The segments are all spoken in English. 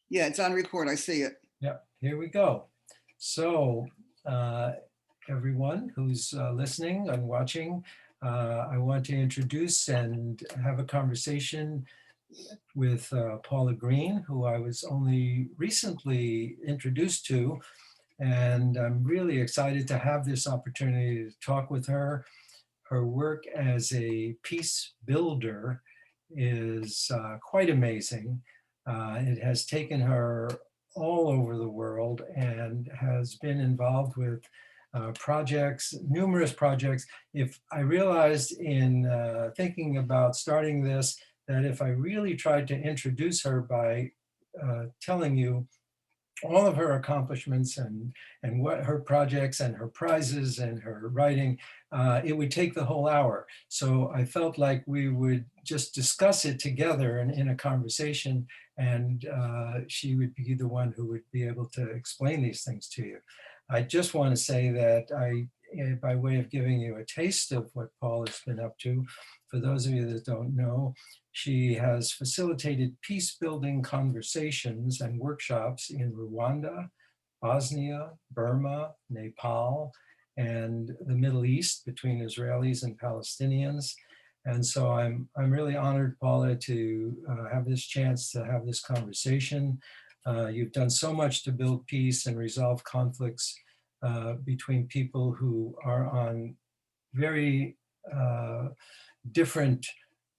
Yeah, it's on record. I see it. Yep, here we go. So, uh, everyone who's listening and watching, I want to introduce and have a conversation with Paula Green, who I was only recently introduced to. And I'm really excited to have this opportunity to talk with her. Her work as a peace builder is quite amazing. It has taken her all over the world and has been involved with projects, numerous projects. If I realized in thinking about starting this, that if I really tried to introduce her by telling you all of her accomplishments and what her projects and her prizes and her writing, it would take the whole hour. So I felt like we would just discuss it together in a conversation, and she would be the one who would be able to explain these things to you. I just want to say that by way of giving you a taste of what Paul has been up to, for those of you that don't know, she has facilitated peace building conversations and workshops in Rwanda, Bosnia, Burma, Nepal, and the Middle East between Israelis and Palestinians. And so I'm really honored, Paula, to have this chance to have this conversation. You've done so much to build peace and resolve conflicts between people who are on very different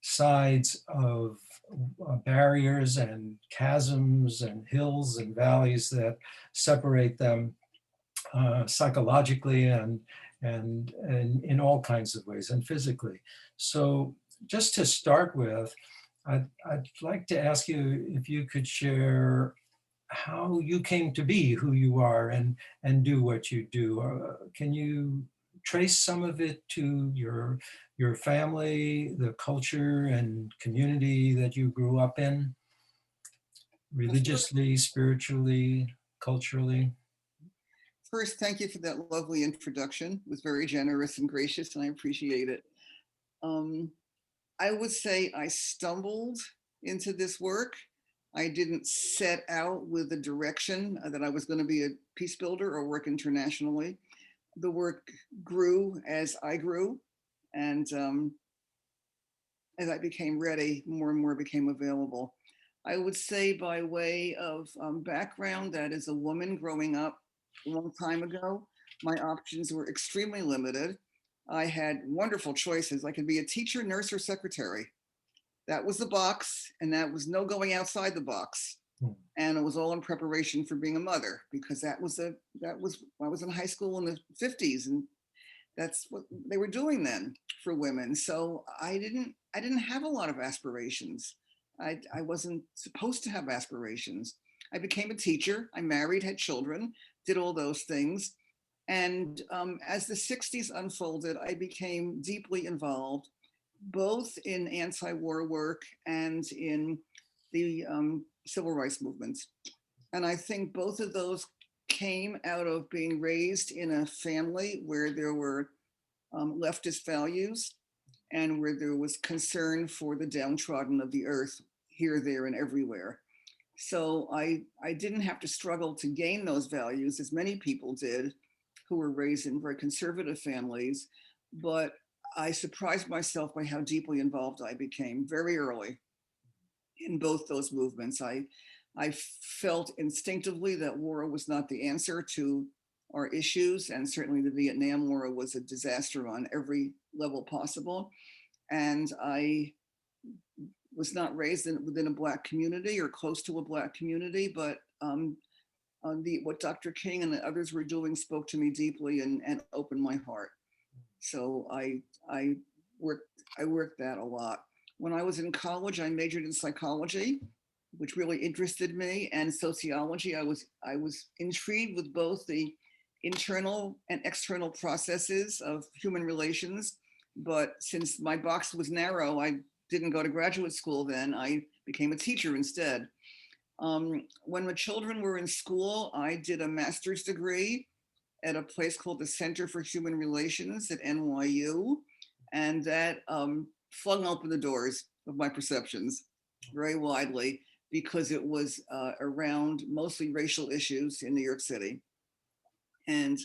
sides of barriers and chasms and hills and valleys that separate them psychologically and in all kinds of ways and physically. So just to start with, I'd like to ask you if you could share how you came to be who you are and do what you do. Can you trace some of it to your family, the culture and community that you grew up in, Well, religiously, spiritually, culturally? first, thank you for that lovely introduction. It was very generous and gracious, and I appreciate it. Um, I would say I stumbled into this work. I didn't set out with the direction that I was going to be a peace builder or work internationally. The work grew as I grew, and as I became ready, more and more became available. I would say, by way of background, that as a woman growing up a long time ago, my options were extremely limited. I had wonderful choices. I could be a teacher, nurse, or secretary. That was the box, and that was no going outside the box. Hmm. And it was all in preparation for being a mother, because that was I was in high school in the 50s, and that's what they were doing then for women. So I didn't have a lot of aspirations. I wasn't supposed to have aspirations. I became a teacher. I married, had children, did all those things. And as the 60s unfolded, I became deeply involved both in anti-war work and in the civil rights movement. And I think both of those came out of being raised in a family where there were leftist values and where there was concern for the downtrodden of the earth here, there, and everywhere. So I didn't have to struggle to gain those values as many people did who were raised in very conservative families, but I surprised myself by how deeply involved I became very early in both those movements. I felt instinctively that war was not the answer to our issues, and certainly the Vietnam War was a disaster on every level possible. And I was not raised within a Black community or close to a Black community, but what Dr. King and the others were doing spoke to me deeply and opened my heart. So I worked I worked that a lot. When I was in college, I majored in psychology, which really interested me, and sociology. I was intrigued with both the internal and external processes of human relations. But since my box was narrow, I didn't go to graduate school then. I became a teacher instead. When the children were in school, I did a master's degree at a place called the Center for Human Relations at NYU. And that flung open the doors of my perceptions very widely. because it was around mostly racial issues in New York City. And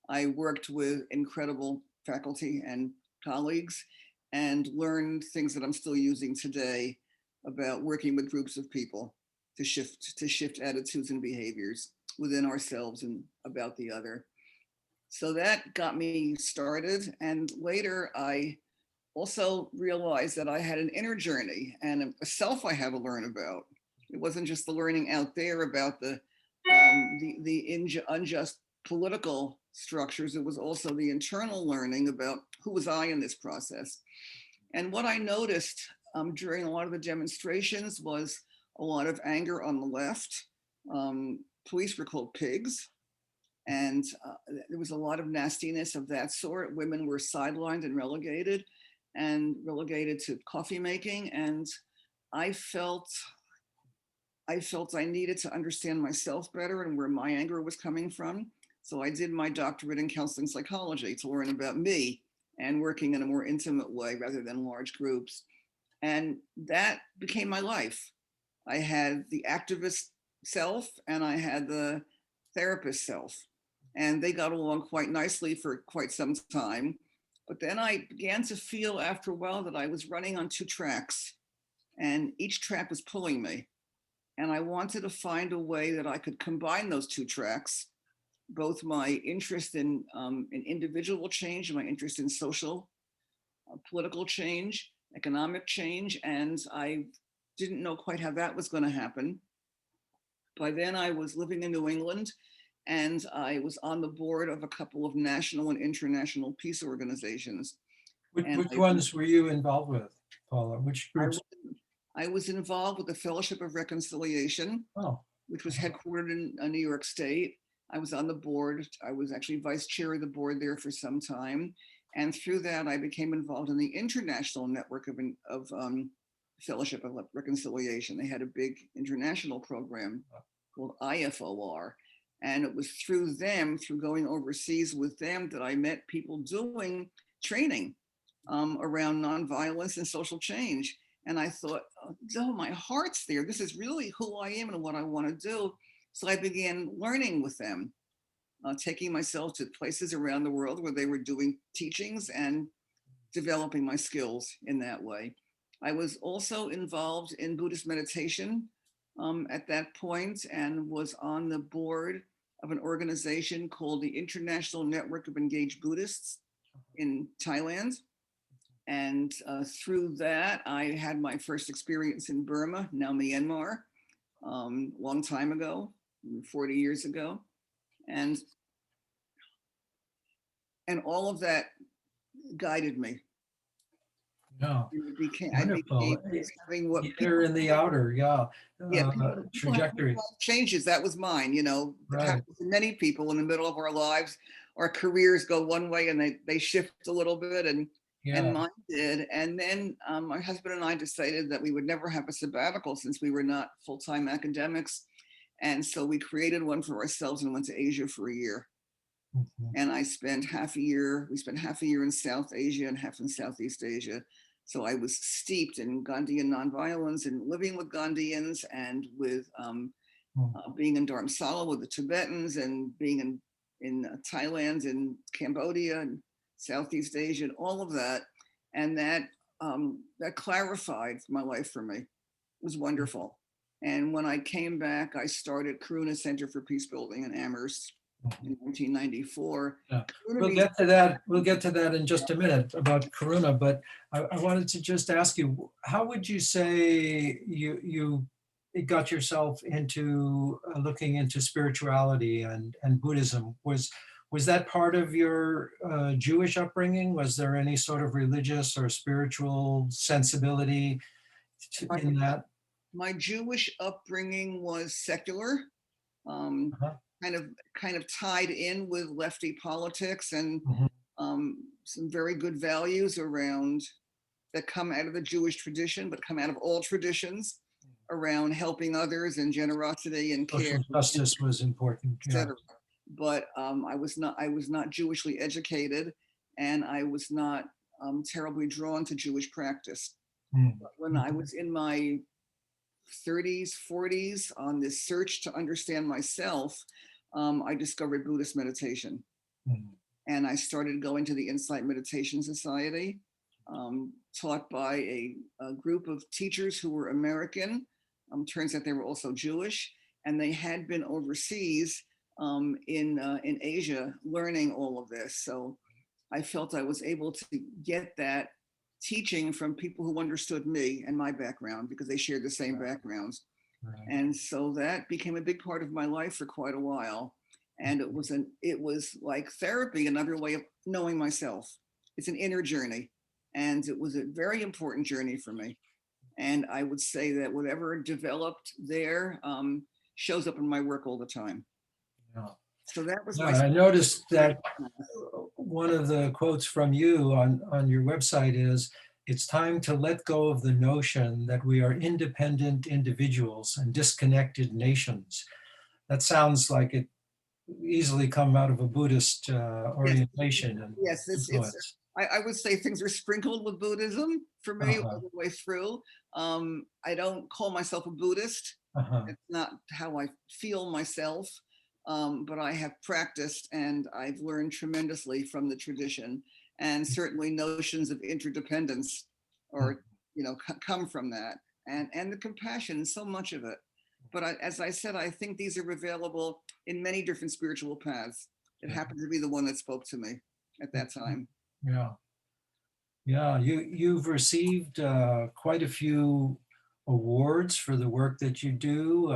I worked with incredible faculty and colleagues and learned things that I'm still using today about working with groups of people to shift attitudes and behaviors within ourselves and about the other. So that got me started. And later I also realized that I had an inner journey and a self I had to learn about. It wasn't just the learning out there about the unjust political structures. It was also the internal learning about who was I in this process. And what I noticed during a lot of the demonstrations was a lot of anger on the left. Police were called pigs. And there was a lot of nastiness of that sort. Women were sidelined and relegated to coffee making. And I felt I needed to understand myself better and where my anger was coming from. So I did my doctorate in counseling psychology to learn about me and working in a more intimate way rather than large groups. And that became my life. I had the activist self and I had the therapist self. And they got along quite nicely for quite some time. But then I began to feel after a while that I was running on two tracks and each track was pulling me. And I wanted to find a way that I could combine those two tracks, both my interest in individual change and my interest in social, political change, economic change. And I didn't know quite how that was going to happen. By then I was living in New England and I was on the board of a couple of national and international peace organizations. Which ones were you involved with, Paula? Which groups? I was involved with the Fellowship of Reconciliation, which was headquartered in New York State. I was on the board. I was actually vice chair of the board there for some time. And through that, I became involved in the international network of Fellowship of Reconciliation. They had a big international program called IFOR. And it was through them, through going overseas with them, that I met people doing training around nonviolence and social change. And I thought, oh, my heart's there. This is really who I am and what I want to do. So I began learning with them, taking myself to places around the world where they were doing teachings and developing my skills in that way. I was also involved in Buddhist meditation at that point and was on the board of an organization called the International Network of Engaged Buddhists in Thailand. And through that, I had my first experience in Burma, now Myanmar, long time ago, 40 years ago. And all of that guided me. No, I wonderful. became having what the inner and the outer, people trajectory. Changes. That was mine, you know, that Right. happens to many people in the middle of our lives. Our careers go one way and they shift a little bit, and mine did. And then my husband and I decided that we would never have a sabbatical since we were not full-time academics. And so we created one for ourselves and went to Asia for a year. And we spent half a year in South Asia and half in Southeast Asia. So I was steeped in Gandhian nonviolence and living with Gandhians and with being in Dharamsala with the Tibetans and being in Thailand and Cambodia and Southeast Asia and all of that. And that clarified my life for me. It was wonderful. And when I came back, I started Karuna Center for Peacebuilding in Amherst in 1994. Yeah. We'll get to that. We'll get to that in just a minute about Karuna. But I wanted to just ask you, how would you say you got yourself into looking into spirituality and Buddhism? Was that part of your Jewish upbringing? Was there any sort of religious or spiritual sensibility in that? My Jewish upbringing was secular. Kind of tied in with lefty politics and some very good values around that come out of the Jewish tradition, but come out of all traditions around helping others and generosity and care. Social justice was important, etc. But I was not Jewishly educated, and I was not terribly drawn to Jewish practice. But when I was in my 30s, 40s, on this search to understand myself, I discovered Buddhist meditation. Mm. And I started going to the Insight Meditation Society, taught by a group of teachers who were American. Turns out they were also Jewish, and they had been overseas in Asia learning all of this. So I felt I was able to get that teaching from people who understood me and my background because they shared the same backgrounds. Right. And so that became a big part of my life for quite a while. And it was like therapy, another way of knowing myself. It's an inner journey. And it was a very important journey for me. And I would say that whatever developed there shows up in my work all the time. Yeah. So that was Yeah, my I noticed that one of the quotes from you on your website is, "It's time to let go of the notion that we are independent individuals and disconnected nations." That sounds like it easily come out of a Buddhist yes, orientation and yes, it's influence. I would say things are sprinkled with Buddhism for me Uh-huh, all the way through. I don't call myself a Buddhist. uh-huh. It's not how I feel myself, but I have practiced and I've learned tremendously from the tradition. And certainly notions of interdependence Mm. or, come from that, and the compassion, so much of it. But as I said, I think these are available in many different spiritual paths. It happened to be the one that spoke to me at that time. Yeah. Yeah, you've received quite a few awards for the work that you do.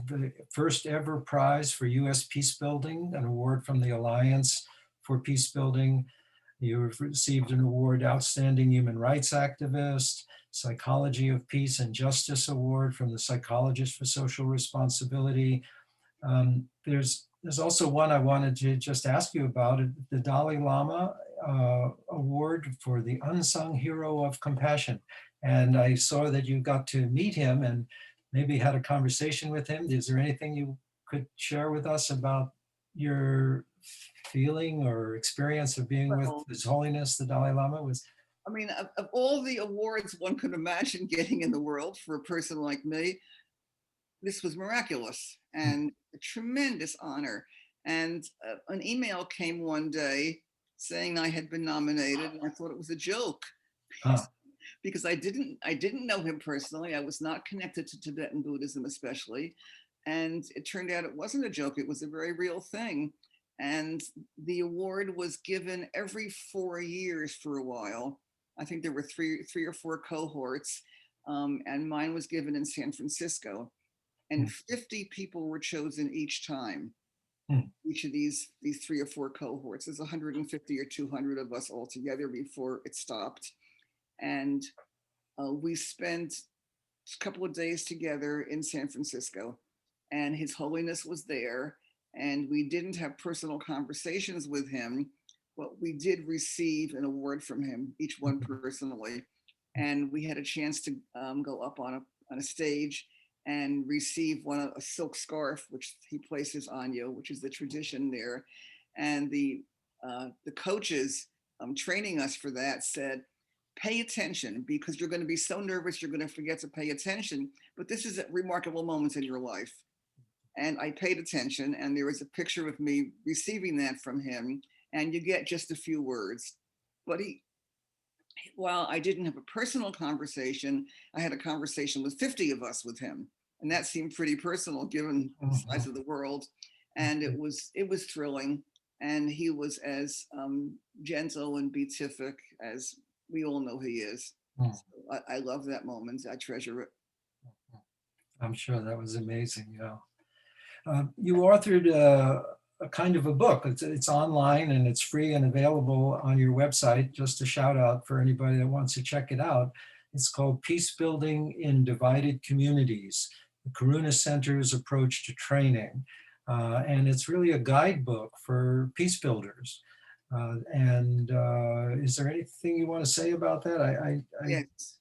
The first ever prize for U.S. peacebuilding, an award from the Alliance for Peacebuilding. You've received an award, Outstanding Human Rights Activist, Psychology of Peace and Justice Award from the Psychologist for Social Responsibility. There's also one I wanted to just ask you about, the Dalai Lama Award for the Unsung Hero of Compassion. And I saw that you got to meet him and maybe had a conversation with him. Is there anything you could share with us about your feeling or experience of being with Well, His Holiness, the Dalai Lama? I mean, of all the awards one could imagine getting in the world for a person like me, this was miraculous and a tremendous honor. And an email came one day saying I had been nominated, and I thought it was a joke Huh. because I didn't know him personally. I was not connected to Tibetan Buddhism, especially, and it turned out it wasn't a joke. It was a very real thing. And the award was given every 4 years for a while. I think there were three or four cohorts, and mine was given in San Francisco. And Mm, 50 people were chosen each time. mm, Each of these three or four cohorts. There's 150 or 200 of us all together before it stopped, and we spent a couple of days together in San Francisco, and His Holiness was there. And we didn't have personal conversations with him, but we did receive an award from him, each one personally. And we had a chance to go up on a stage and receive a silk scarf, which he places on you, which is the tradition there. And the coaches training us for that said, pay attention because you're going to be so nervous you're going to forget to pay attention. But this is a remarkable moment in your life. And I paid attention, and there was a picture of me receiving that from him. And you get just a few words. But while I didn't have a personal conversation, I had a conversation with 50 of us with him. And that seemed pretty personal given the size mhm, of the world. And it was thrilling. And he was as gentle and beatific as we all know he is. mm. So I love that moment. I treasure it. I'm sure that was amazing. Yeah. You authored a kind of a book. It's online and it's free and available on your website. Just a shout out for anybody that wants to check it out. It's called Peace Building in Divided Communities, the Karuna Center's Approach to Training. And it's really a guidebook for peace builders. Is there anything you want to say about that? Yes.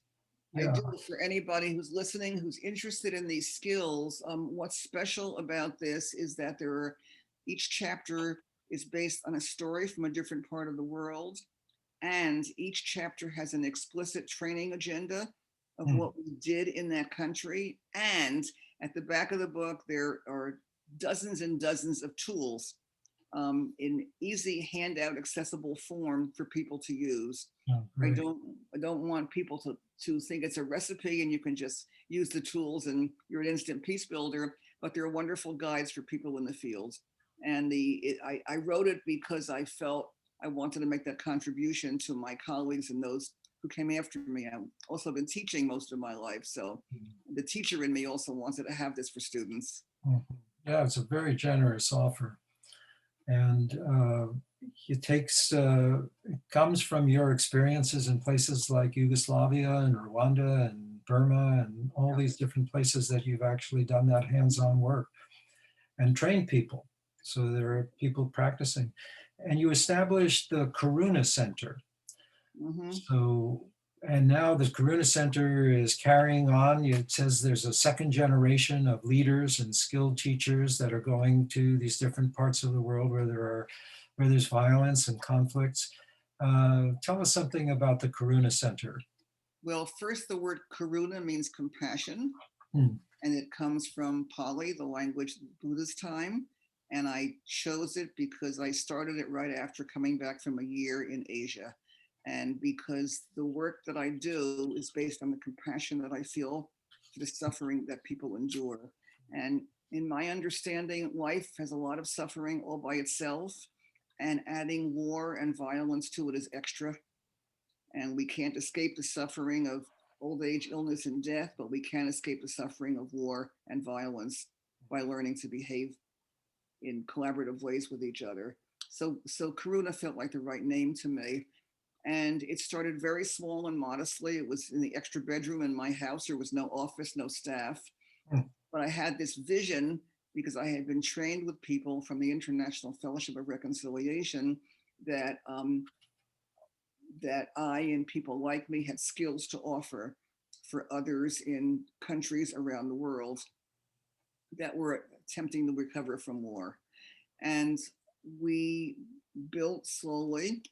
I Yeah. do. For anybody who's listening, who's interested in these skills, what's special about this is that each chapter is based on a story from a different part of the world, and each chapter has an explicit training agenda of what we did in that country. And at the back of the book, there are dozens and dozens of tools in easy handout accessible form for people to use. Oh, I great. don't want people to think it's a recipe and you can just use the tools and you're an instant peace builder, but there are wonderful guides for people in the field. And I wrote it because I felt I wanted to make that contribution to my colleagues and those who came after me. I've also been teaching most of my life, so the teacher in me also wanted to have this for students. Mhm. Yeah, it's a very generous offer. And it comes from your experiences in places like Yugoslavia and Rwanda and Burma and all these different places that you've actually done that hands-on work and trained people. So there are people practicing. And you established the Karuna Center. Mm-hmm. So, and now the Karuna Center is carrying on. It says there's a second generation of leaders and skilled teachers that are going to these different parts of the world where there's violence and conflicts. Tell us something about the Karuna Center. Well, first, the word karuna means compassion, Hmm. and it comes from Pali, the language Buddha's time. And I chose it because I started it right after coming back from a year in Asia. And because the work that I do is based on the compassion that I feel for the suffering that people endure. And in my understanding, life has a lot of suffering all by itself, and adding war and violence to it is extra. And we can't escape the suffering of old age, illness, and death, but we can escape the suffering of war and violence by learning to behave in collaborative ways with each other. So Karuna felt like the right name to me. And it started very small and modestly. It was in the extra bedroom in my house. There was no office, no staff. Hmm. But I had this vision because I had been trained with people from the International Fellowship of Reconciliation that that I and people like me had skills to offer for others in countries around the world that were attempting to recover from war. And we built slowly,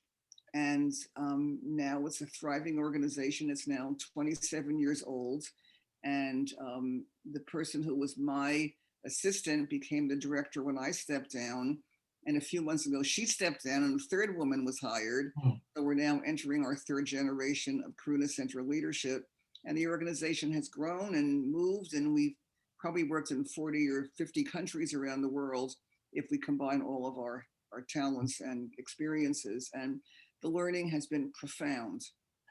and now it's a thriving organization. It's now 27 years old, and the person who was my assistant became the director when I stepped down. And a few months ago, she stepped down, and a third woman was hired. Hmm. So we're now entering our third generation of Karuna Center leadership, and the organization has grown and moved, and we've probably worked in 40 or 50 countries around the world if we combine all of our talents and experiences. And the learning has been profound.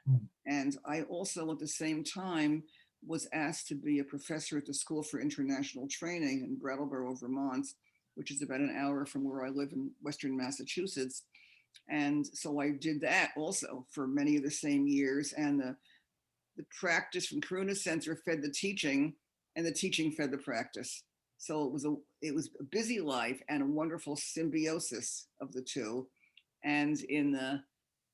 Hmm. And I also, at the same time, was asked to be a professor at the School for International Training in Brattleboro, Vermont, which is about an hour from where I live in Western Massachusetts. And so I did that also for many of the same years. And the practice from Karuna Center fed the teaching, and the teaching fed the practice. So it was a busy life and a wonderful symbiosis of the two. And in the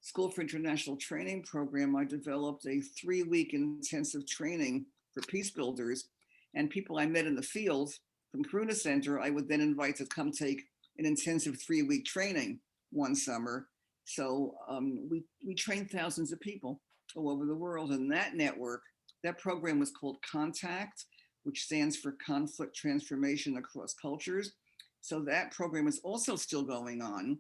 School for International Training program, I developed a 3-week intensive training for peace builders, and people I met in the field from Karuna Center, I would then invite to come take an intensive 3-week training one summer. So we trained thousands of people all over the world. And that network, that program was called Contact, which stands for Conflict Transformation Across Cultures. So that program is also still going on.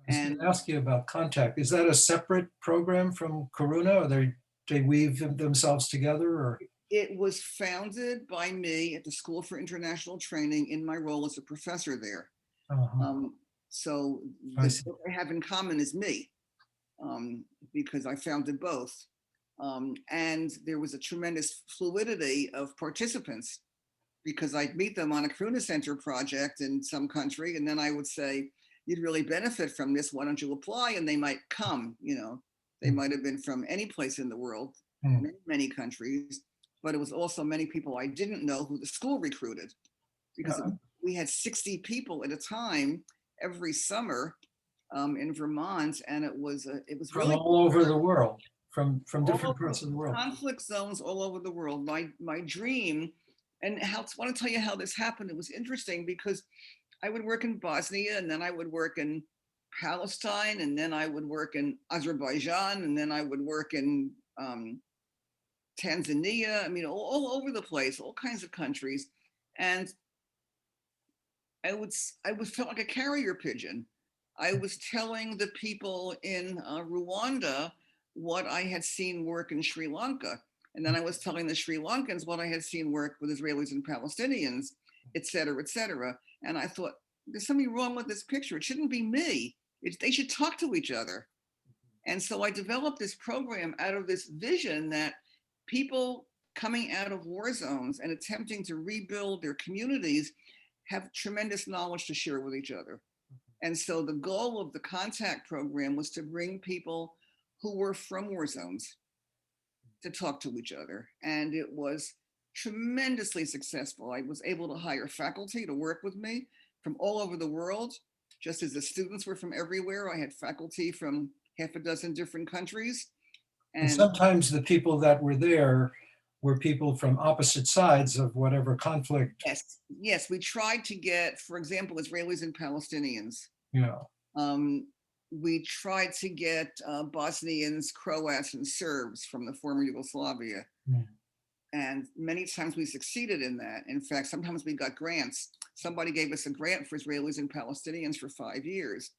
I was And going to ask you about Contact. Is that a separate program from Karuna, or they weave themselves together, or? it was founded by me at the School for International Training in my role as a professor there. Uh-huh. So I the see. what I have in common is me, because I founded both. And there was a tremendous fluidity of participants because I'd meet them on a Karuna Center project in some country, and then I would say, "You'd really benefit from this. Why don't you apply?" And they might come. They Hmm. might have been from any place in the world, Hmm. many countries, but it was also many people I didn't know who the school recruited, because Uh, we had 60 people at a time every summer in Vermont, and it was from really all over the world, from all different over parts of the world. conflict zones all over the world. My dream, and how I want to tell you how this happened. It was interesting because I would work in Bosnia, and then I would work in Palestine, and then I would work in Azerbaijan, and then I would work in Tanzania, I mean, all over the place, all kinds of countries. And I felt like a carrier pigeon. I was telling the people in Rwanda what I had seen work in Sri Lanka. And then I was telling the Sri Lankans what I had seen work with Israelis and Palestinians, et cetera, et cetera. And I thought, there's something wrong with this picture. It shouldn't be me. They should talk to each other. And so I developed this program out of this vision that people coming out of war zones and attempting to rebuild their communities have tremendous knowledge to share with each other. And so the goal of the contact program was to bring people who were from war zones to talk to each other. And it was tremendously successful. I was able to hire faculty to work with me from all over the world. Just as the students were from everywhere, I had faculty from half a dozen different countries. And sometimes the people that were there were people from opposite sides of whatever conflict. Yes, we tried to get, for example, Israelis and Palestinians. Yeah. We tried to get Bosnians, Croats, and Serbs from the former Yugoslavia. Mm. And many times we succeeded in that. In fact, sometimes we got grants. Somebody gave us a grant for Israelis and Palestinians for 5 years,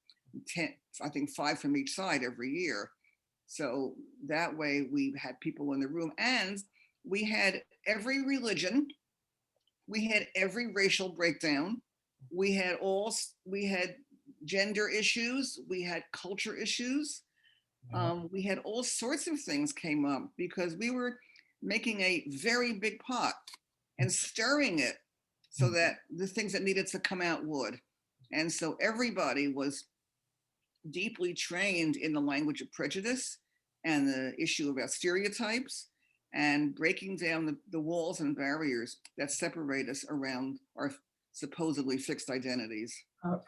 10, I think 5 from each side every year. So that way we had people in the room, and we had every religion, we had every racial breakdown, we had gender issues, we had culture issues, we had all sorts of things came up because we were making a very big pot and stirring it so that the things that needed to come out would. And so everybody was deeply trained in the language of prejudice and the issue about stereotypes and breaking down the walls and barriers that separate us around our supposedly fixed identities.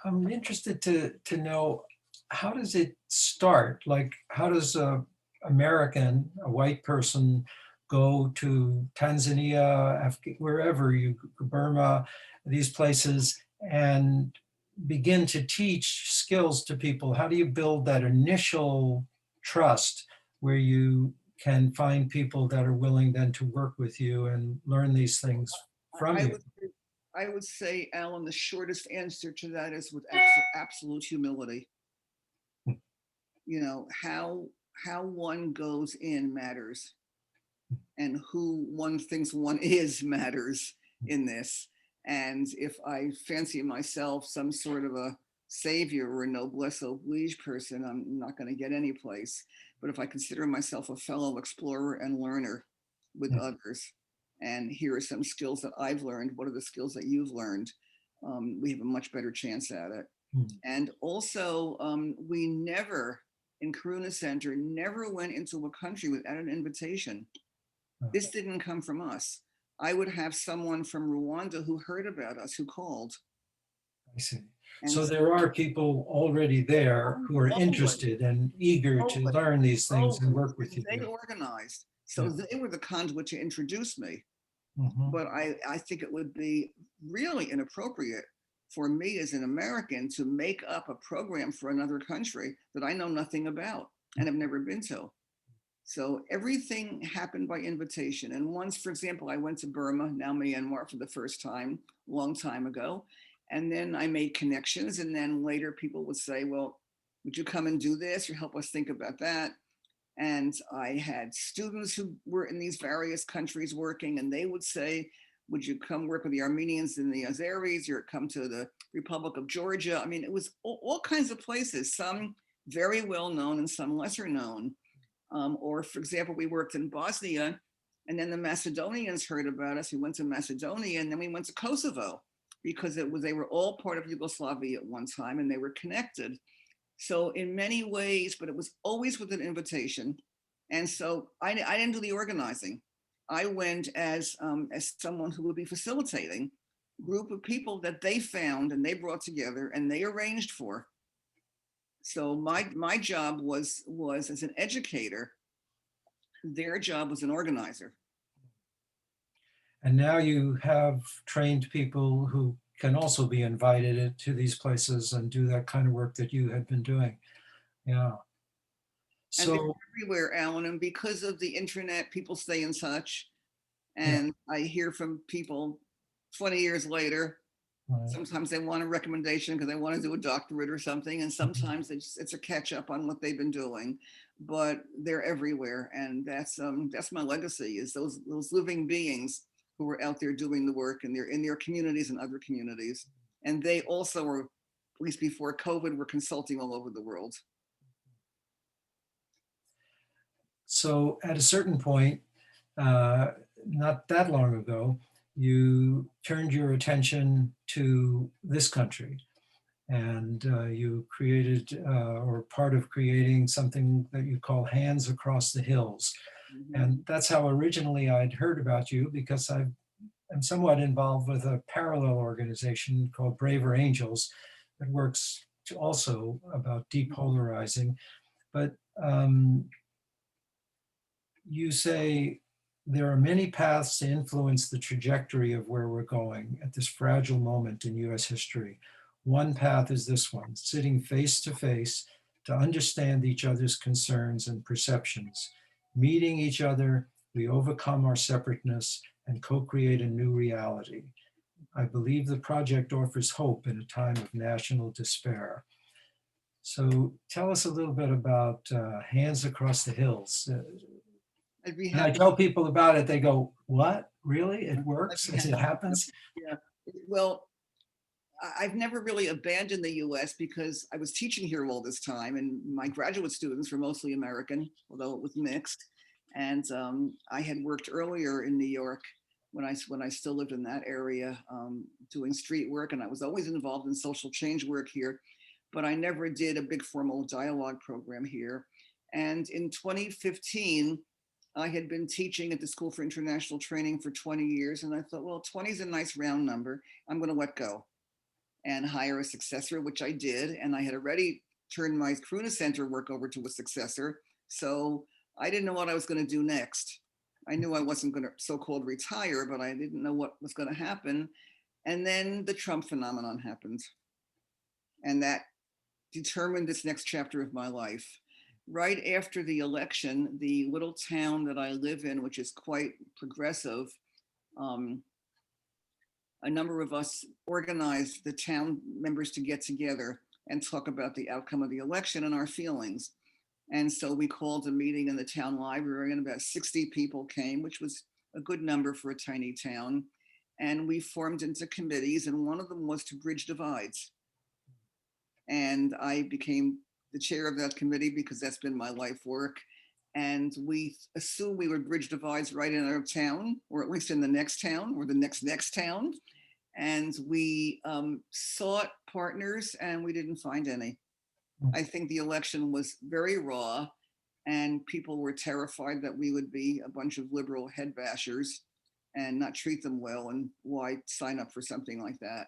I'm interested to know, how does it start? Like, how does a white person, go to Tanzania, wherever you, Burma, these places, and begin to teach skills to people? How do you build that initial trust where you can find people that are willing then to work with you and learn these things from you? I would say, Alan, the shortest answer to that is with absolute humility. You know, how one goes in matters, and who one thinks one is matters in this. And if I fancy myself some sort of a savior or a noblesse oblige person, I'm not going to get any place. But if I consider myself a fellow explorer and learner with others, and here are some skills that I've learned, what are the skills that you've learned, we have a much better chance at it. And also, we never, in Karuna Center, never went into a country without an invitation. This didn't come from us. I would have someone from Rwanda who heard about us, who called. I see. So there are people already there who are interested and eager to learn these things and work with you. They organized. So they were the conduit to introduce me. But I think it would be really inappropriate for me as an American to make up a program for another country that I know nothing about and have never been to. So everything happened by invitation. And once, for example, I went to Burma, now Myanmar, for the first time, a long time ago. And then I made connections. And then later people would say, well, would you come and do this or help us think about that? And I had students who were in these various countries working, and they would say, would you come work with the Armenians and the Azeris, or come to the Republic of Georgia? I mean, it was all kinds of places, some very well known and some lesser known. Or for example, we worked in Bosnia, and then the Macedonians heard about us. We went to Macedonia, and then we went to Kosovo, because they were all part of Yugoslavia at one time, and they were connected. So in many ways, but it was always with an invitation. And so I didn't do the organizing. I went as someone who would be facilitating a group of people that they found and they brought together and they arranged for. So my job was as an educator. Their job was an organizer. And now you have trained people who can also be invited to these places and do that kind of work that you had been doing. Yeah. And they're So, everywhere, Alan. And because of the internet, people stay in touch. yeah, And I hear from people 20 years later. right. Sometimes they want a recommendation because they want to do a doctorate or something. And Mhm. sometimes it's a catch up on what they've been doing, but they're everywhere. And that's my legacy, is those living beings who are out there doing the work, and they're in their communities and other communities. And they also were, at least before COVID, were consulting all over the world. So at a certain point, uh, not that long ago, you turned your attention to this country, and you created or part of creating something that you call Hands Across the Hills. Mhm. And that's how originally I'd heard about you, because I'm somewhat involved with a parallel organization called Braver Angels that works also about depolarizing. But you say there are many paths to influence the trajectory of where we're going at this fragile moment in US history. One path is this one, sitting face to understand each other's concerns and perceptions. Meeting each other, we overcome our separateness and co-create a new reality. I believe the project offers hope in a time of national despair. So tell us a little bit about Hands Across the Hills. I'd be And I happy. tell people about it, they go, "What? Really? It I'd works? be It happy. happens?" Yeah. Well, I've never really abandoned the US because I was teaching here all this time, and my graduate students were mostly American, although it was mixed. And I had worked earlier in New York when I still lived in that area, doing street work, and I was always involved in social change work here, but I never did a big formal dialogue program here. And in 2015, I had been teaching at the School for International Training for 20 years, and I thought, well, 20 is a nice round number. I'm going to let go and hire a successor, which I did. And I had already turned my Karuna Center work over to a successor. So I didn't know what I was going to do next. I knew I wasn't going to so-called retire, but I didn't know what was going to happen. And then the Trump phenomenon happened. And that determined this next chapter of my life. Right after the election, the little town that I live in, which is quite progressive, um, a number of us organized the town members to get together and talk about the outcome of the election and our feelings. And so we called a meeting in the town library, and about 60 people came, which was a good number for a tiny town. And we formed into committees, and one of them was to bridge divides. And I became the chair of that committee because that's been my life work. And we assumed we would bridge divides right in our town, or at least in the next town, or the next town. And we sought partners, and we didn't find any. I think the election was very raw, and people were terrified that we would be a bunch of liberal head bashers and not treat them well, and why sign up for something like that.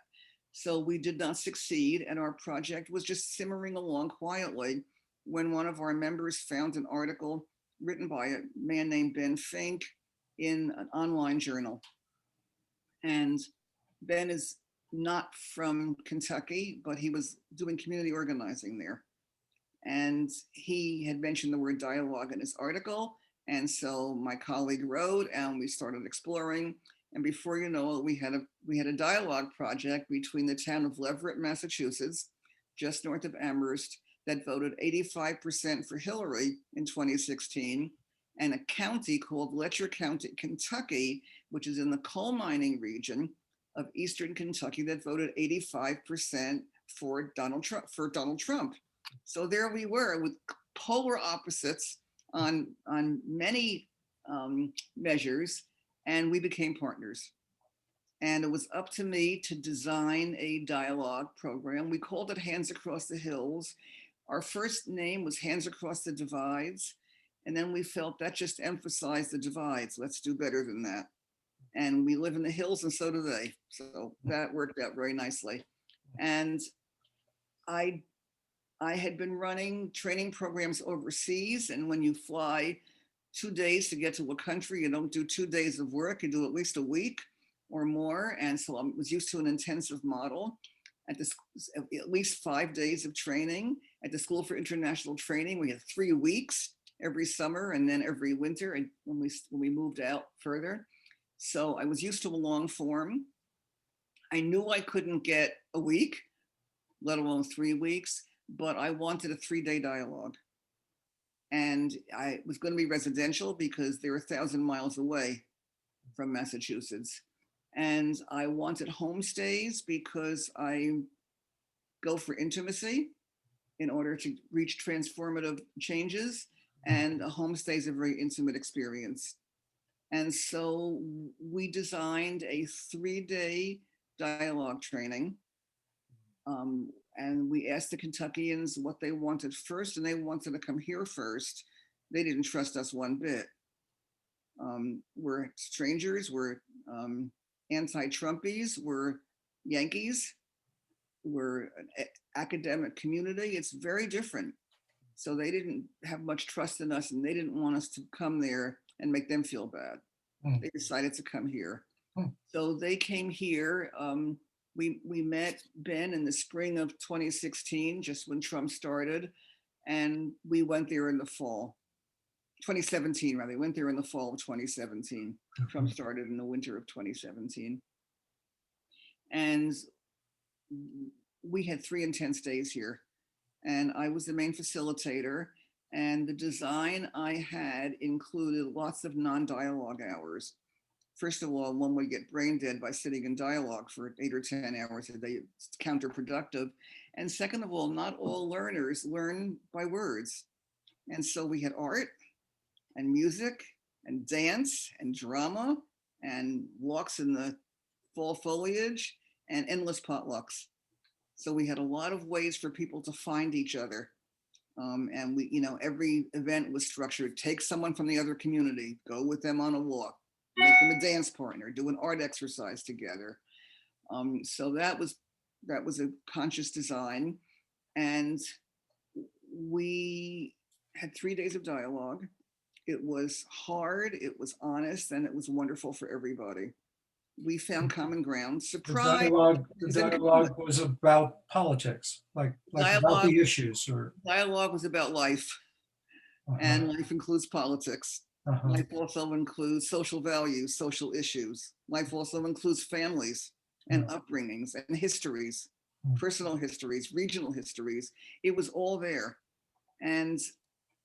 So we did not succeed, and our project was just simmering along quietly when one of our members found an article written by a man named Ben Fink in an online journal. And Ben is not from Kentucky, but he was doing community organizing there. And he had mentioned the word dialogue in his article. And so my colleague wrote, and we started exploring. And before you know it, we had a dialogue project between the town of Leverett, Massachusetts, just north of Amherst, that voted 85% for Hillary in 2016, and a county called Letcher County, Kentucky, which is in the coal mining region of Eastern Kentucky, that voted 85% for Donald Trump. So there we were with polar opposites on many measures, and we became partners. And it was up to me to design a dialogue program. We called it Hands Across the Hills. Our first name was Hands Across the Divides. And then we felt that just emphasized the divides. Let's do better than that. And we live in the hills, and so do they. So that worked out very nicely. And I I had been running training programs overseas, and when you fly 2 days to get to a country, you don't do 2 days of work, you do at least a week or more. And so I was used to an intensive model. At this, at least 5 days of training. At the School for International Training, we had 3 weeks every summer and then every winter, and when we moved out further. So I was used to a long form. I knew I couldn't get a week, let alone 3 weeks, but I wanted a 3-day dialogue. And I was going to be residential because they're 1,000 miles away from Massachusetts. And I wanted homestays because I go for intimacy in order to reach transformative changes. And a homestay is a very intimate experience. And so we designed a 3-day dialogue training. And we asked the Kentuckians what they wanted first, and they wanted to come here first. They didn't trust us one bit. We're strangers, we're anti-Trumpies, we're Yankees, we're an academic community. It's very different. So they didn't have much trust in us, and they didn't want us to come there and make them feel bad. They decided to come here. So they came here. We met Ben in the spring of 2016, just when Trump started, and we went there in the fall. 2017, rather. We went there in the fall of 2017. Trump started in the winter of 2017. And we had 3 intense days here. And I was the main facilitator. And the design I had included lots of non-dialogue hours. First of all, one would get brain dead by sitting in dialogue for 8 or 10 hours a day. It's counterproductive. And second of all, not all learners learn by words. And so we had art and music and dance and drama and walks in the fall foliage and endless potlucks. So we had a lot of ways for people to find each other. And we, every event was structured. Take someone from the other community, go with them on a walk, make them a dance partner, do an art exercise together. So that was a conscious design. And we had 3 days of dialogue. It was hard, it was honest, and it was wonderful for everybody. We found common ground. Surprise. The dialogue was about politics, like about the issues, or dialogue was about life. And life includes politics. Life also includes social values, social issues. Life also includes families and upbringings and histories, personal histories, regional histories. It was all there. And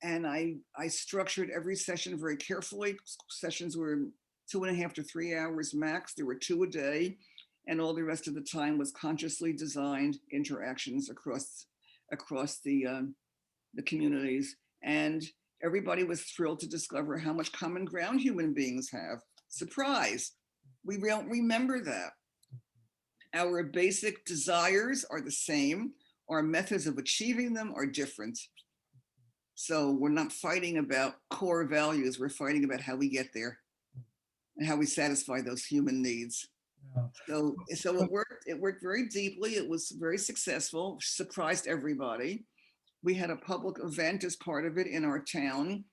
I structured every session very carefully. Sessions were 2.5 to 3 hours max. There were 2 a day, and all the rest of the time was consciously designed interactions across the communities. And everybody was thrilled to discover how much common ground human beings have. Surprise, we don't remember that. Our basic desires are the same. Our methods of achieving them are different. So we're not fighting about core values. We're fighting about how we get there and how we satisfy those human needs. So it worked very deeply. It was very successful, surprised everybody. We had a public event as part of it in our town.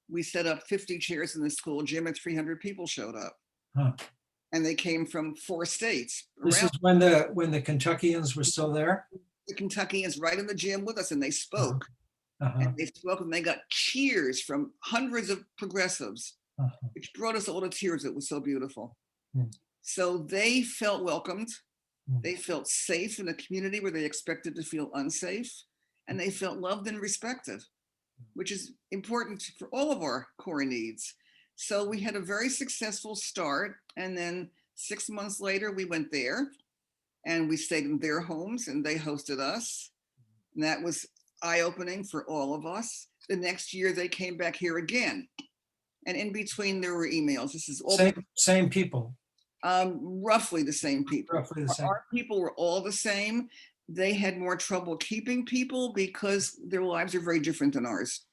We set up 50 chairs in the school gym and 300 people showed up. And they came from 4 states. This is when the Kentuckians were still there? The Kentuckians right in the gym with us, and they spoke. And they spoke, and they got cheers from hundreds of progressives, which brought us all to tears. It was so beautiful. So they felt welcomed. They felt safe in a community where they expected to feel unsafe. And they felt loved and respected, which is important for all of our core needs. So we had a very successful start. And then 6 months later, we went there and we stayed in their homes and they hosted us. And that was eye-opening for all of us. The next year, they came back here again. And in between, there were emails. This is all same people. Roughly the same people. Roughly the same. Our people were all the same. They had more trouble keeping people because their lives are very different than ours.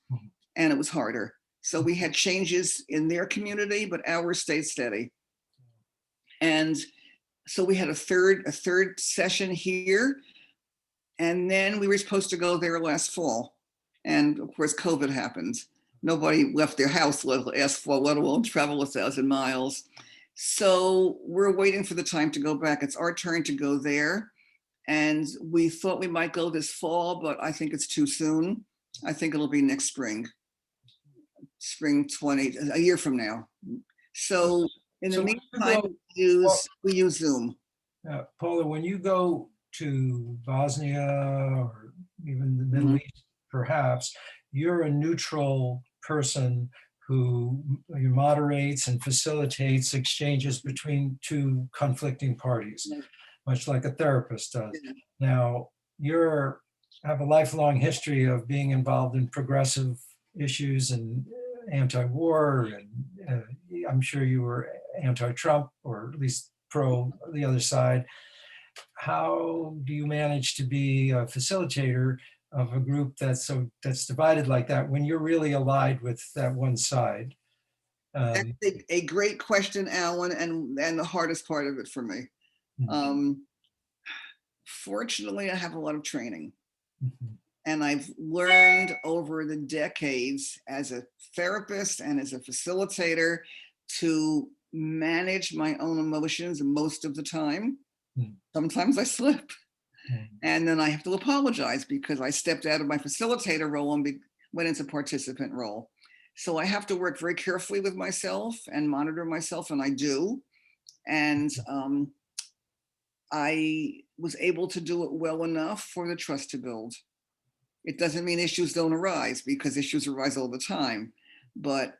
And it was harder. So we had changes in their community, but ours stayed steady. And so we had a third session here. And then we were supposed to go there last fall. And of course, COVID happened. Nobody left their house last fall, let alone travel 1,000 miles. So we're waiting for the time to go back. It's our turn to go there. And we thought we might go this fall, but I think it's too soon. I think it'll be next spring. spring 20, a year from now. So in the So when you meantime, go, we use Zoom. Paula, when you go to Bosnia or even the Middle Mhm. East, perhaps, you're a neutral person who moderates and facilitates exchanges between two conflicting parties, much like a therapist does. Yeah. Now, you have a lifelong history of being involved in progressive issues and anti-war, and I'm sure you were anti-Trump, or at least pro the other side. How do you manage to be a facilitator of a group that's divided like that when you're really allied with that one side? That's a great question, Alan, and the hardest part of it for me. Mhm, Fortunately, I have a lot of training, mhm, and I've learned over the decades as a therapist and as a facilitator to manage my own emotions most of the time. mhm, Sometimes I slip, mhm. and then I have to apologize because I stepped out of my facilitator role and went into participant role. So I have to work very carefully with myself and monitor myself, and I do. And I was able to do it well enough for the trust to build. It doesn't mean issues don't arise, because issues arise all the time, but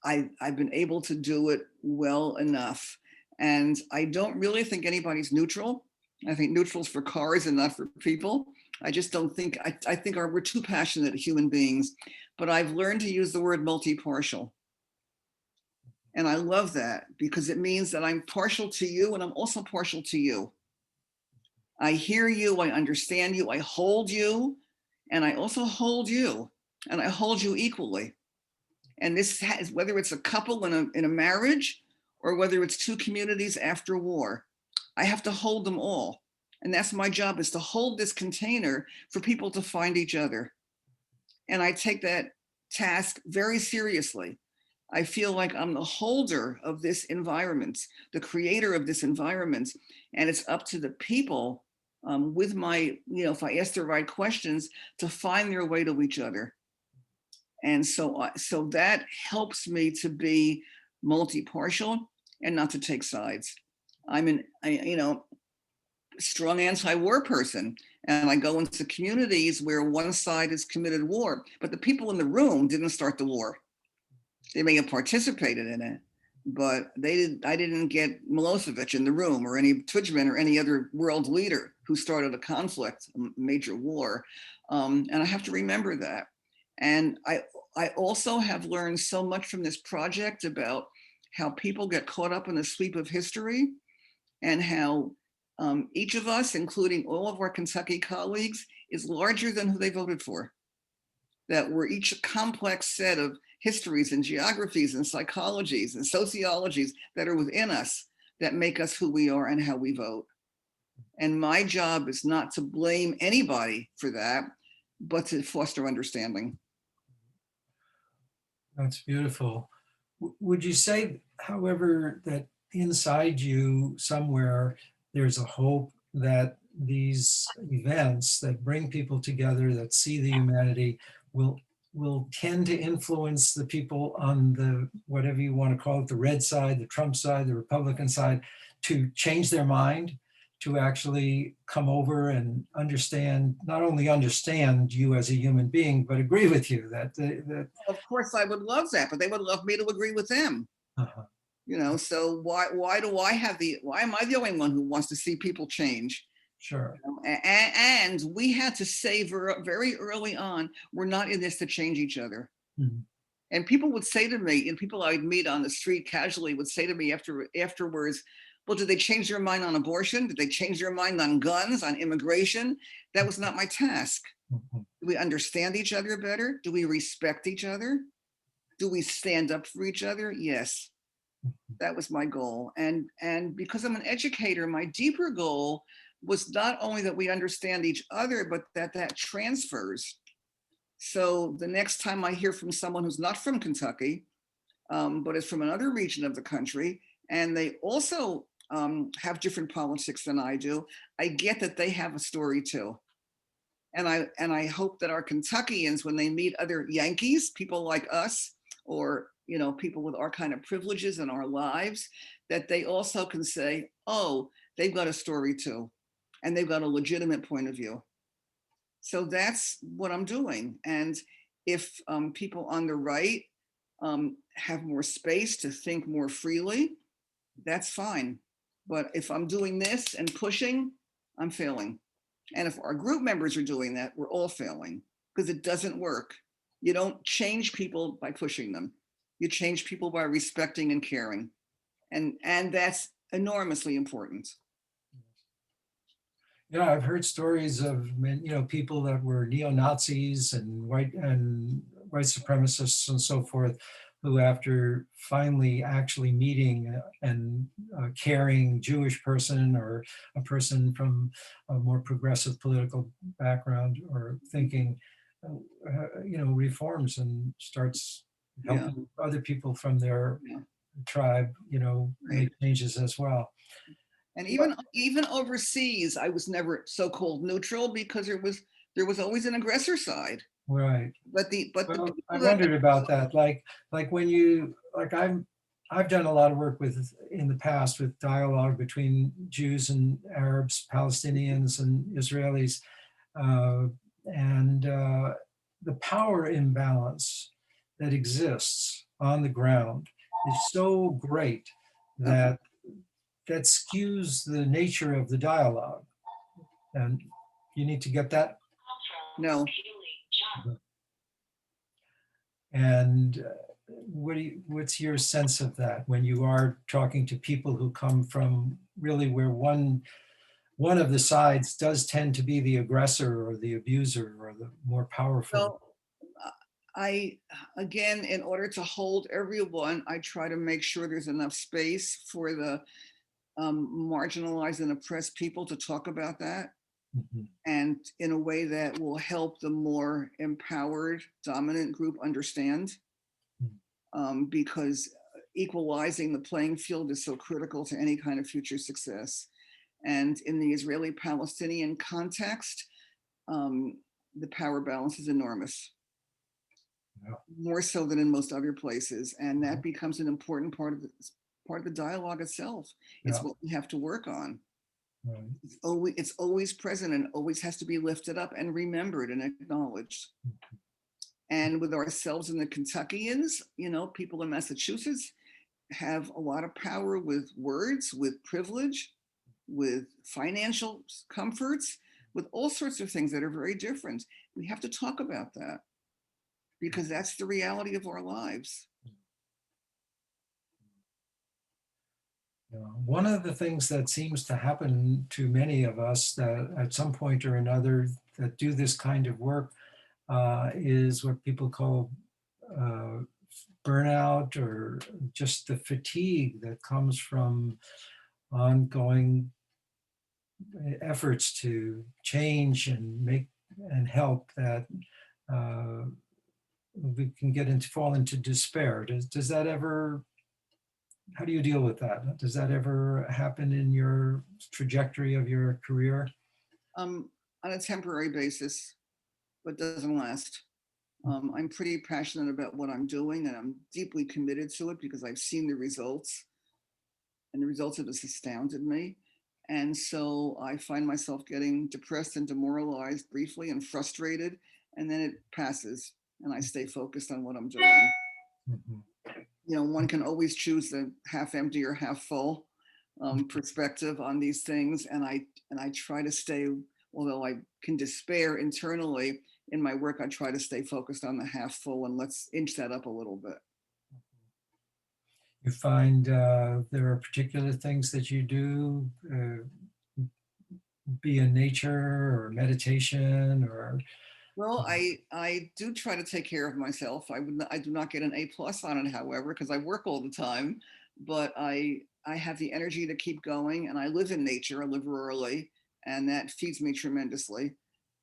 I've been able to do it well enough. And I don't really think anybody's neutral. I think neutral's for cars and not for people. I just don't think, I think we're too passionate human beings, but I've learned to use the word multi-partial. And I love that because it means that I'm partial to you and I'm also partial to you. I hear you, I understand you, I hold you, and I also hold you, and I hold you equally. And this has, whether it's a couple in a marriage or whether it's two communities after war, I have to hold them all. And that's my job, is to hold this container for people to find each other. And I take that task very seriously. I feel like I'm the holder of this environment, the creator of this environment, and it's up to the people with my, if I ask the right questions, to find their way to each other. And so that helps me to be multi-partial and not to take sides. I'm strong anti-war person, and I go into communities where one side has committed war, but the people in the room didn't start the war. They may have participated in it, but I didn't get Milosevic in the room, or any Tudjman or any other world leader who started a conflict, a major war. And I have to remember that. And I also have learned so much from this project about how people get caught up in the sweep of history, and how each of us, including all of our Kentucky colleagues, is larger than who they voted for. That we're each a complex set of histories and geographies and psychologies and sociologies that are within us that make us who we are and how we vote. And my job is not to blame anybody for that, but to foster understanding. That's beautiful. Would you say, however, that inside you somewhere there's a hope that these events that bring people together, that see the humanity, will tend to influence the people on the, whatever you want to call it, the red side, the Trump side, the Republican side, to change their mind, to actually come over and understand, not only understand you as a human being, but agree with you that Of course, I would love that, but they would love me to agree with them. uh-huh. So why am I the only one who wants to see people change? Sure. And we had to say very early on, we're not in this to change each other. Mhm. And people would say to me, and people I'd meet on the street casually would say to me afterwards, well, did they change their mind on abortion? Did they change their mind on guns, on immigration? That was not my task. Mhm. Do we understand each other better? Do we respect each other? Do we stand up for each other? Yes, that was my goal. And because I'm an educator, my deeper goal was not only that we understand each other, but that transfers. So the next time I hear from someone who's not from Kentucky, but is from another region of the country, and they also have different politics than I do, I get that they have a story too. And I hope that our Kentuckians, when they meet other Yankees, people like us, or, you know, people with our kind of privileges in our lives, that they also can say, oh, they've got a story too, and they've got a legitimate point of view. So that's what I'm doing. And if people on the right have more space to think more freely, that's fine. But if I'm doing this and pushing, I'm failing. And if our group members are doing that, we're all failing because it doesn't work. You don't change people by pushing them. You change people by respecting and caring. And that's enormously important. Yeah, I've heard stories of people that were neo-Nazis and white supremacists and so forth, who after finally actually meeting and a caring Jewish person or a person from a more progressive political background or thinking, reforms and starts Yeah, helping other people from their yeah, tribe, right. make changes as well. And even overseas, I was never so-called neutral because there was always an aggressor side. Right. But the Well, I people that wondered about that. Like when I've done a lot of work with in the past with dialogue between Jews and Arabs, Palestinians and Israelis, uh, and the power imbalance that exists on the ground is so great that that skews the nature of the dialogue. And you need to get that. no, And what's your sense of that when you are talking to people who come from really where one of the sides does tend to be the aggressor or the abuser or the more powerful? so uh, I again, in order to hold everyone, I try to make sure there's enough space for the marginalized and oppressed people to talk about that, Mhm. and in a way that will help the more empowered dominant group understand, because equalizing the playing field is so critical to any kind of future success. And in the Israeli-Palestinian context, um, the power balance is enormous, Yeah. more so than in most other places. And that becomes an important part of the dialogue itself. It's Yeah. what we have to work on. Right. It's always present and always has to be lifted up and remembered and acknowledged. And with ourselves and the Kentuckians, you know, people in Massachusetts have a lot of power with words, with privilege, with financial comforts, with all sorts of things that are very different. We have to talk about that because that's the reality of our lives. One of the things that seems to happen to many of us that at some point or another that do this kind of work is what people call uh, burnout, or just the fatigue that comes from ongoing efforts to change and make and help, that uh, we can fall into despair. Does that ever, how do you deal with that? Does that ever happen in your trajectory of your career? On a temporary basis, but doesn't last. I'm pretty passionate about what I'm doing and I'm deeply committed to it because I've seen the results, and the results have just astounded me. And so I find myself getting depressed and demoralized briefly and frustrated, and then it passes and I stay focused on what I'm doing. Mhm. You know, one can always choose the half empty or half full perspective on these things. And I try to stay, although I can despair internally in my work, I try to stay focused on the half full and let's inch that up a little bit. You find there are particular things that you do, be in nature or meditation or. Well, I do try to take care of myself. I do not get an A+ on it, however, because I work all the time. But I have the energy to keep going, and I live in nature. I live rurally, and that feeds me tremendously.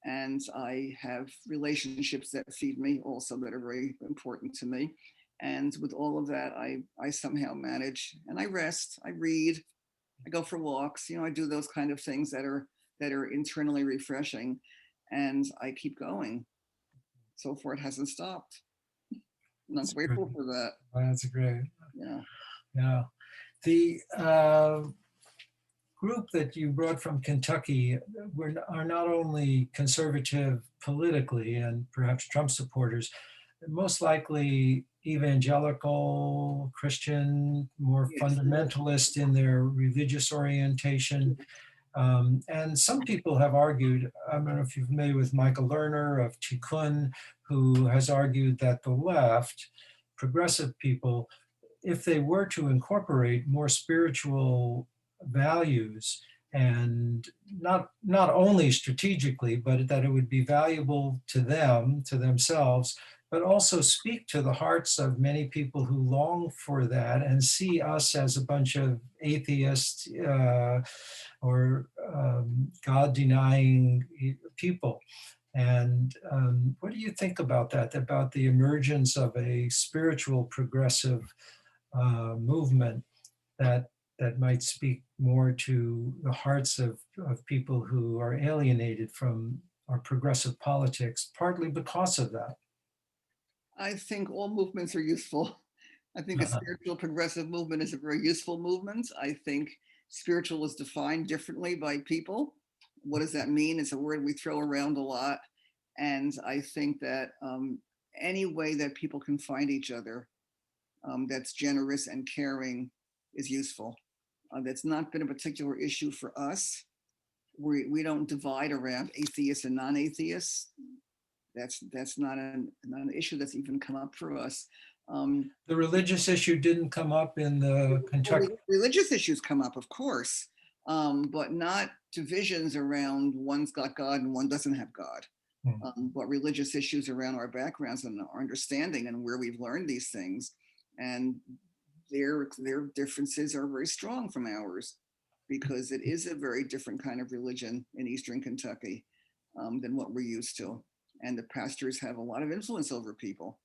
And I have relationships that feed me also that are very important to me. And with all of that, I somehow manage, and I rest. I read. I go for walks. You know, I do those kind of things that are internally refreshing, and I keep going. So far, it hasn't stopped. And I'm That's good. grateful for that. That's great. Yeah. Yeah. The group that you brought from Kentucky are not only conservative politically and perhaps Trump supporters, most likely evangelical, Christian, more Yes. fundamentalist in their religious orientation. And some people have argued, I don't know if you're familiar with Michael Lerner of Tikkun, who has argued that the left, progressive people, if they were to incorporate more spiritual values and not only strategically, but that it would be valuable to them, to themselves, but also speak to the hearts of many people who long for that and see us as a bunch of atheists or God-denying people. And what do you think about that, about the emergence of a spiritual progressive movement that might speak more to the hearts of people who are alienated from our progressive politics, partly because of that? I think all movements are useful. I think a spiritual progressive movement is a very useful movement. I think spiritual is defined differently by people. What does that mean? It's a word we throw around a lot. And I think that any way that people can find each other that's generous and caring is useful. That's not been a particular issue for us. We don't divide around atheists and non-atheists. That's not an issue that's even come up for us. The religious issue didn't come up in the Kentucky. Religious issues come up, of course, but not divisions around one's got God and one doesn't have God. But religious issues around our backgrounds and our understanding and where we've learned these things. And their differences are very strong from ours because it is a very different kind of religion in Eastern Kentucky than what we're used to. And the pastors have a lot of influence over people.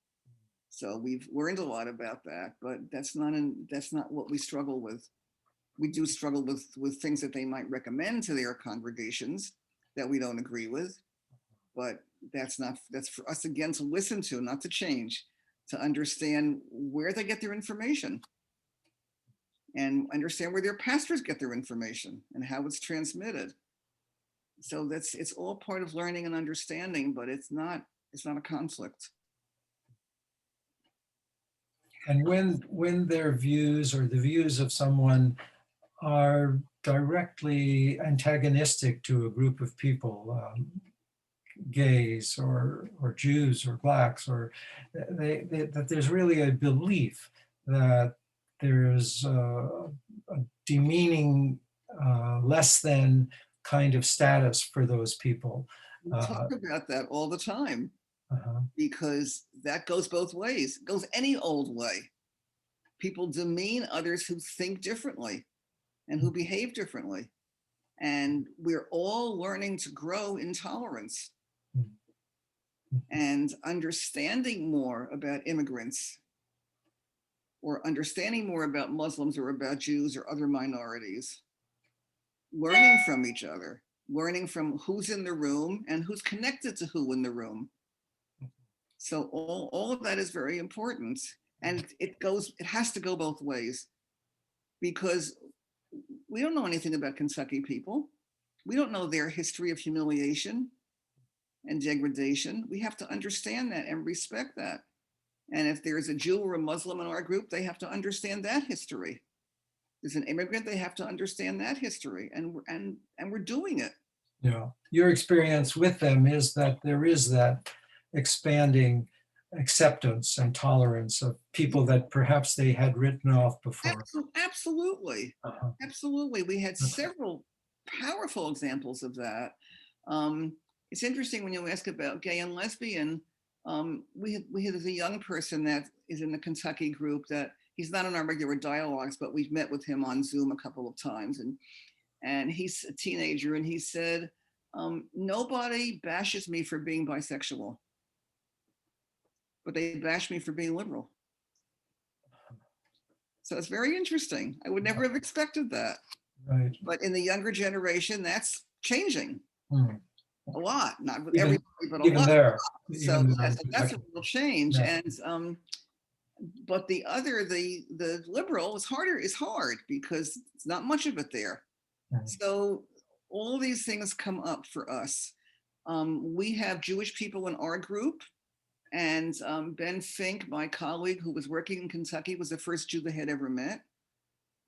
So we've learned a lot about that, but that's not what we struggle with. We do struggle with things that they might recommend to their congregations that we don't agree with, but that's for us again to listen to, not to change, to understand where they get their information and understand where their pastors get their information and how it's transmitted. So it's all part of learning and understanding, but it's not a conflict. And when their views or the views of someone are directly antagonistic to a group of people, gays or Jews or blacks, or that there's really a belief that there's a demeaning, less than kind of status for those people. We talk about that all the time because that goes both ways. It goes any old way. People demean others who think differently and who behave differently. And we're all learning to grow in tolerance and understanding more about immigrants or understanding more about Muslims or about Jews or other minorities, learning from each other, learning from who's in the room and who's connected to who in the room. So all of that is very important. And it has to go both ways because we don't know anything about Kentucky people. We don't know their history of humiliation and degradation. We have to understand that and respect that. And if there's a Jew or a Muslim in our group, they have to understand that history. There's an immigrant, they have to understand that history, and we're doing it. Yeah, your experience with them is that there is that expanding acceptance and tolerance of people that perhaps they had written off before. Absolutely, absolutely. We had several powerful examples of that. It's interesting when you ask about gay and lesbian. We had a young person that is in the Kentucky group that he's not in our regular dialogues, but we've met with him on Zoom a couple of times, and he's a teenager, and he said, nobody bashes me for being bisexual, but they bash me for being liberal. So it's very interesting. I would never have expected that. Right. But in the younger generation, that's changing a lot, not with Even, everybody, but a even lot. there. So even that's a real change. Yeah. And but the other, the liberal is hard because it's not much of it there. Mhm. So all these things come up for us. We have Jewish people in our group, and Ben Fink, my colleague who was working in Kentucky, was the first Jew they had ever met,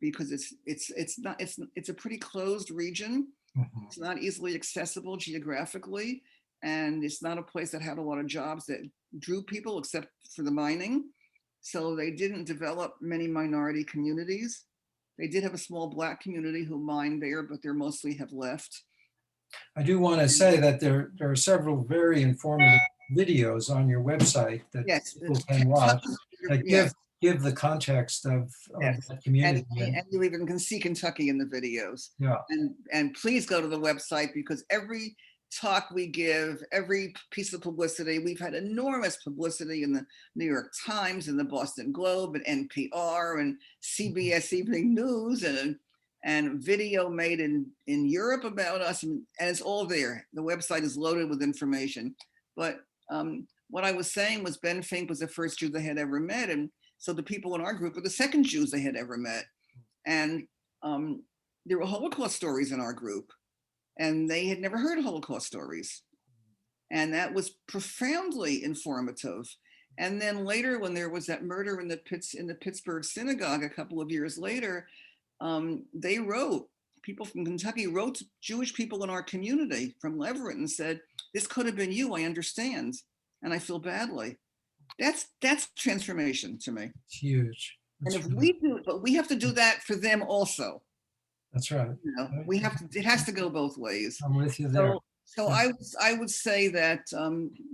because it's a pretty closed region. Mhm. It's not easily accessible geographically, and it's not a place that had a lot of jobs that drew people except for the mining. So they didn't develop many minority communities. They did have a small Black community who mined there, but they're mostly have left. I do want to say that there are several very informative videos on your website that Yes, people can watch that yes, give the context of yes. that community. And you even can see Kentucky in the videos. Yeah, And please go to the website, because every talk we give, every piece of publicity, we've had enormous publicity in the New York Times and the Boston Globe and NPR and CBS Evening News, and video made in Europe about us, and it's all there. The website is loaded with information. But what I was saying was Ben Fink was the first Jew they had ever met, and so the people in our group were the second Jews they had ever met. And there were Holocaust stories in our group, and they had never heard Holocaust stories. And that was profoundly informative. And then later, when there was that murder in the Pittsburgh synagogue a couple of years later, they wrote, people from Kentucky wrote to Jewish people in our community from Leverett and said, "This could have been you, I understand, and I feel badly." That's transformation to me. it's huge. And That's if really, we do, but we have to do that for them also. that's right. You know, we have to, it has to go both ways. I'm with you there. So I would say that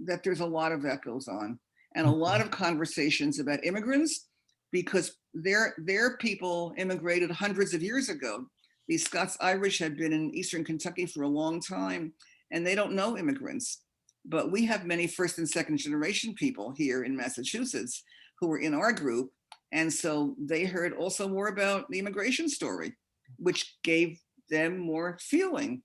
that there's a lot of that goes on, and a lot of conversations about immigrants, because their people immigrated hundreds of years ago. These Scots Irish had been in Eastern Kentucky for a long time, and they don't know immigrants. But we have many first and second generation people here in Massachusetts who were in our group, and so they heard also more about the immigration story, which gave them more feeling.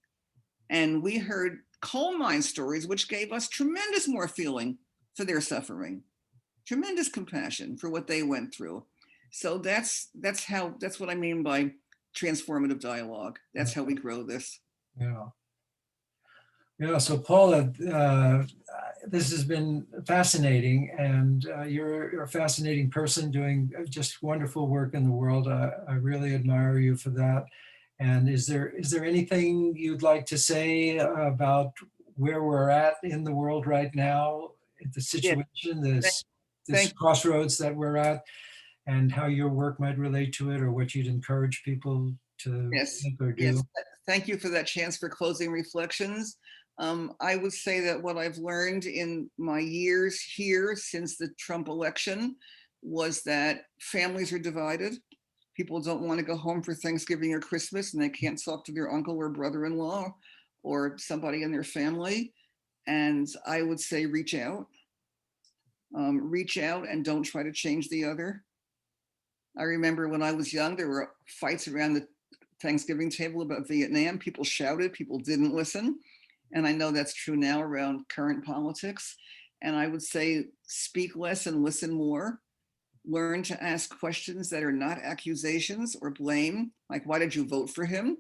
And we heard coal mine stories, which gave us tremendous more feeling for their suffering, tremendous compassion for what they went through. So that's what I mean by transformative dialogue. That's how we grow this. Yeah. Yeah, so Paula, this has been fascinating, and you're a fascinating person doing just wonderful work in the world. I really admire you for that. And is there anything you'd like to say about where we're at in the world right now, the Yeah, situation, thank, this thank crossroads that we're at, and how your work might relate to it, or what you'd encourage people to yes, think or yes. do? Thank you for that chance for closing reflections. I would say that what I've learned in my years here since the Trump election was that families are divided. People don't want to go home for Thanksgiving or Christmas, and they can't talk to their uncle or brother-in-law or somebody in their family. And I would say reach out and don't try to change the other. I remember when I was young, there were fights around the Thanksgiving table about Vietnam. People shouted, people didn't listen. And I know that's true now around current politics. And I would say speak less and listen more. Learn to ask questions that are not accusations or blame, like why did you vote for him?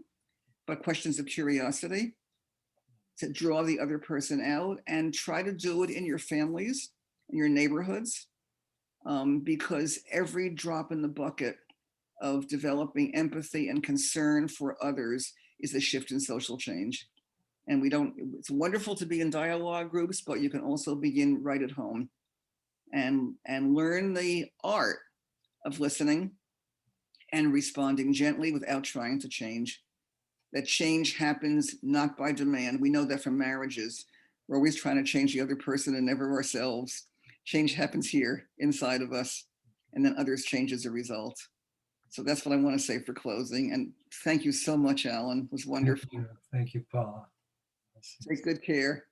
But questions of curiosity, to draw the other person out, and try to do it in your families, in your neighborhoods, because every drop in the bucket of developing empathy and concern for others is a shift in social change. And it's wonderful to be in dialogue groups, but you can also begin right at home and learn the art of listening and responding gently without trying to change. That change happens not by demand. We know that from marriages. We're always trying to change the other person and never ourselves. Change happens here inside of us, and then others change as a result. So that's what I want to say for closing. And thank you so much, Alan. It was Thank wonderful. you. Thank you, Paula. Take good care.